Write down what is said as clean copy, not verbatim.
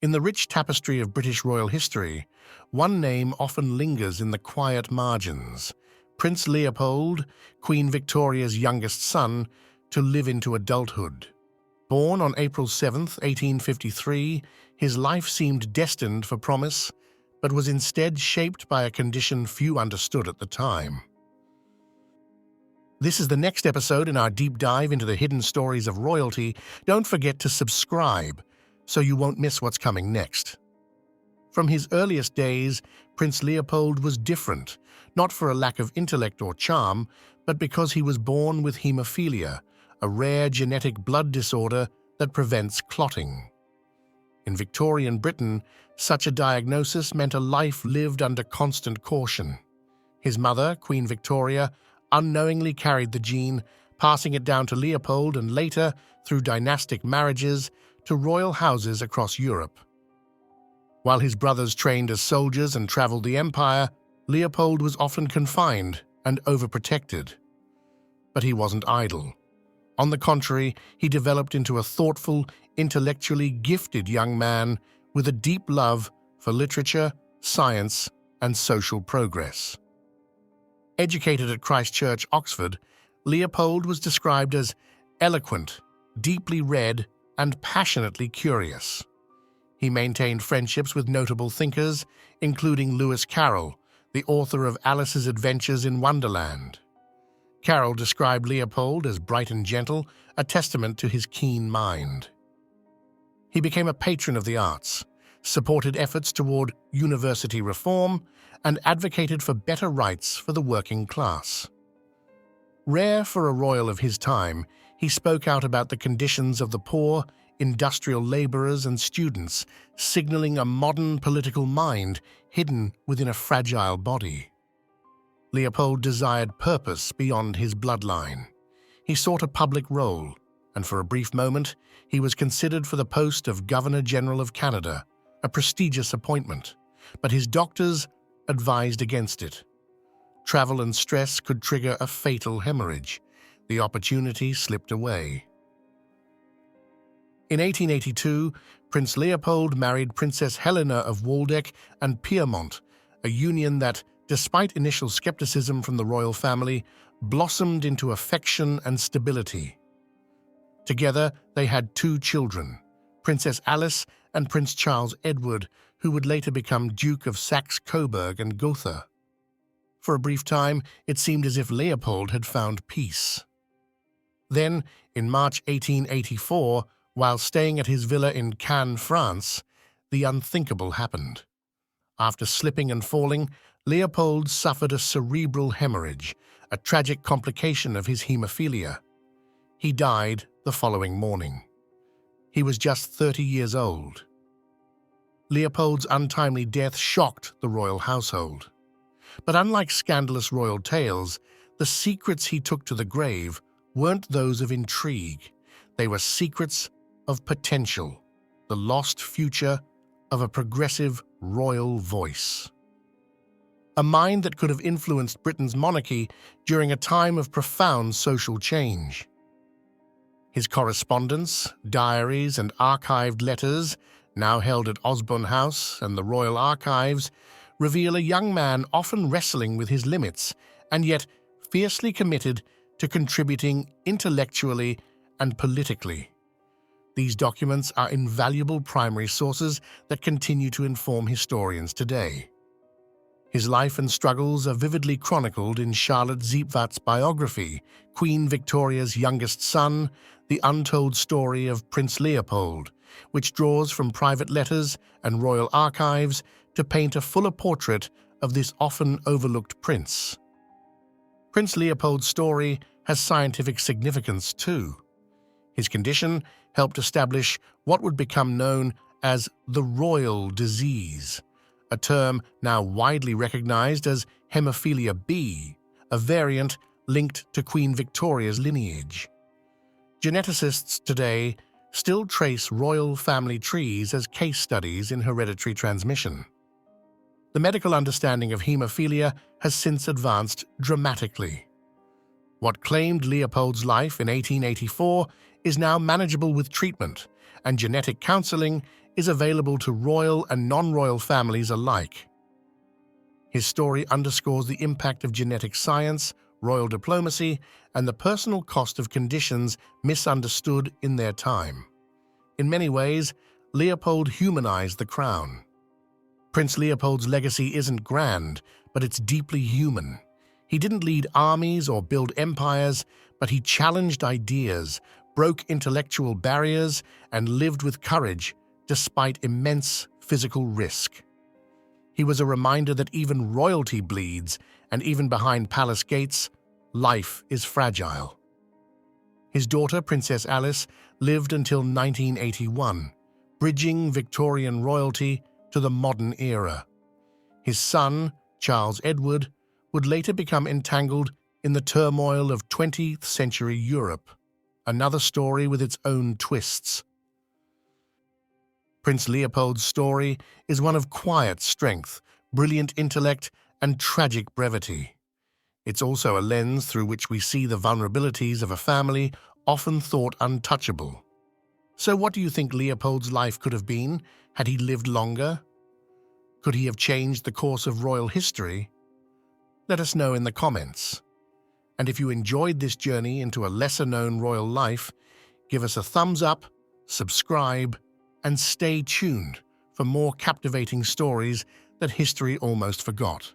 In the rich tapestry of British royal history, one name often lingers in the quiet margins: Prince Leopold, Queen Victoria's youngest son, to live into adulthood. Born on April 7, 1853, his life seemed destined for promise, but was instead shaped by a condition few understood at the time. This is the next episode in our deep dive into the hidden stories of royalty. Don't forget to subscribe so you won't miss what's coming next. From his earliest days, Prince Leopold was different, not for a lack of intellect or charm, but because he was born with hemophilia, a rare genetic blood disorder that prevents clotting. In Victorian Britain, such a diagnosis meant a life lived under constant caution. His mother, Queen Victoria, unknowingly carried the gene, passing it down to Leopold and later, through dynastic marriages, to royal houses across Europe. While his brothers trained as soldiers and traveled the empire, Leopold was often confined and overprotected. But he wasn't idle. On the contrary, he developed into a thoughtful, intellectually gifted young man with a deep love for literature, science, and social progress. Educated at Christ Church, Oxford, Leopold was described as eloquent, deeply read, and passionately curious. He maintained friendships with notable thinkers, including Lewis Carroll, the author of Alice's Adventures in Wonderland. Carroll described Leopold as bright and gentle, a testament to his keen mind. He became a patron of the arts, supported efforts toward university reform, and advocated for better rights for the working class. Rare for a royal of his time, he spoke out about the conditions of the poor, industrial laborers, and students, signaling a modern political mind hidden within a fragile body. Leopold desired purpose beyond his bloodline. He sought a public role, and for a brief moment, he was considered for the post of Governor-General of Canada, a prestigious appointment, but his doctors advised against it. Travel and stress could trigger a fatal hemorrhage. The opportunity slipped away. In 1882, Prince Leopold married Princess Helena of Waldeck and Pyrmont, a union that, despite initial skepticism from the royal family, blossomed into affection and stability. Together, they had 2 children, Princess Alice and Prince Charles Edward, who would later become Duke of Saxe-Coburg and Gotha. For a brief time, it seemed as if Leopold had found peace. Then, in March 1884, while staying at his villa in Cannes, France, the unthinkable happened. After slipping and falling, Leopold suffered a cerebral hemorrhage, a tragic complication of his hemophilia. He died the following morning. He was just 30 years old. Leopold's untimely death shocked the royal household. But unlike scandalous royal tales, the secrets he took to the grave weren't those of intrigue. They were secrets of potential, the lost future of a progressive royal voice. A mind that could have influenced Britain's monarchy during a time of profound social change. His correspondence, diaries, and archived letters, now held at Osborne House and the Royal Archives, reveal a young man often wrestling with his limits and yet fiercely committed to contributing intellectually and politically. These documents are invaluable primary sources that continue to inform historians today. His life and struggles are vividly chronicled in Charlotte Ziepvat's biography, Queen Victoria's Youngest Son, The Untold Story of Prince Leopold, which draws from private letters and royal archives to paint a fuller portrait of this often overlooked prince. Prince Leopold's story has scientific significance too. His condition helped establish what would become known as the royal disease, a term now widely recognized as hemophilia B, a variant linked to Queen Victoria's lineage. Geneticists today still trace royal family trees as case studies in hereditary transmission. The medical understanding of hemophilia has since advanced dramatically. What claimed Leopold's life in 1884 is now manageable with treatment, and genetic counseling is available to royal and non-royal families alike. His story underscores the impact of genetic science, royal diplomacy, and the personal cost of conditions misunderstood in their time. In many ways, Leopold humanized the crown. Prince Leopold's legacy isn't grand, but it's deeply human. He didn't lead armies or build empires, but he challenged ideas, broke intellectual barriers, and lived with courage despite immense physical risk. He was a reminder that even royalty bleeds, and even behind palace gates, life is fragile. His daughter, Princess Alice, lived until 1981, bridging Victorian royalty to the modern era. His son, Charles Edward, would later become entangled in the turmoil of 20th century Europe, another story with its own twists. Prince Leopold's story is one of quiet strength, brilliant intellect, and tragic brevity. It's also a lens through which we see the vulnerabilities of a family often thought untouchable. So what do you think Leopold's life could have been had he lived longer? Could he have changed the course of royal history? Let us know in the comments. And if you enjoyed this journey into a lesser-known royal life, give us a thumbs up, subscribe, and stay tuned for more captivating stories that history almost forgot.